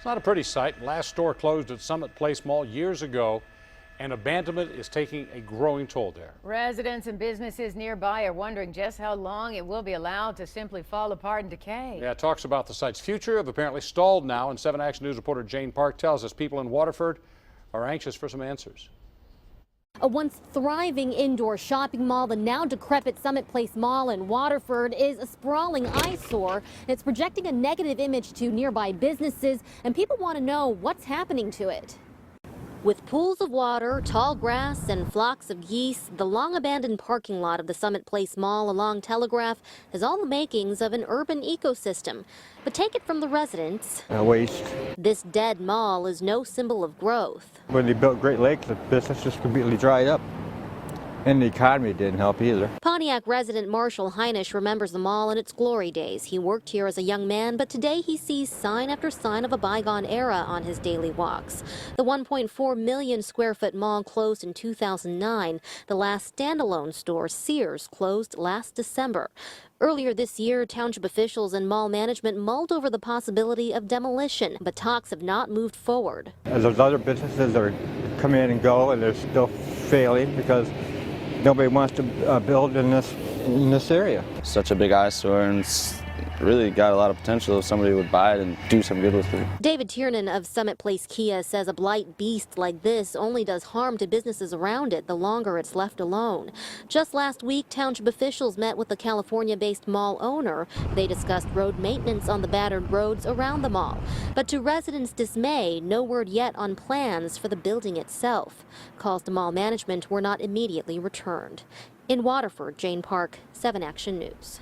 It's not a pretty sight. Last store closed at Summit Place Mall years ago, and abandonment is taking a growing toll there. Residents and businesses nearby are wondering just how long it will be allowed to simply fall apart and decay. Yeah, talks about the site's future have apparently stalled now, and 7 Action News reporter Jane Park tells us people in Waterford are anxious for some answers. A once thriving indoor shopping mall, the now decrepit Summit Place Mall in Waterford is a sprawling eyesore. It's projecting a negative image to nearby businesses, and people want to know what's happening to it. With pools of water, tall grass, and flocks of geese, the long-abandoned parking lot of the Summit Place Mall along Telegraph has all the makings of an urban ecosystem. But take it from the residents. Waste. This dead mall is no symbol of growth. When they built Great Lakes, the business just completely dried up. And the economy didn't help either. Pontiac resident Marshall Heinisch remembers the mall in its glory days. He worked here as a young man, but today he sees sign after sign of a bygone era on his daily walks. The 1.4 million square foot mall closed in 2009. The last standalone store, Sears, closed last December. Earlier this year, township officials and mall management mulled over the possibility of demolition, but talks have not moved forward. As those other businesses are come in and go, and they're still failing because nobody wants to build in this area. Such a big eyesore, and it's really got a lot of potential if somebody would buy it and do some good with it. David Tiernan of Summit Place Kia says a blight beast like this only does harm to businesses around it the longer it's left alone. Just last week, township officials met with the California-based mall owner. They discussed road maintenance on the battered roads around the mall. But to residents' dismay, no word yet on plans for the building itself. Calls to mall management were not immediately returned. In Waterford, Jane Park, 7 Action News.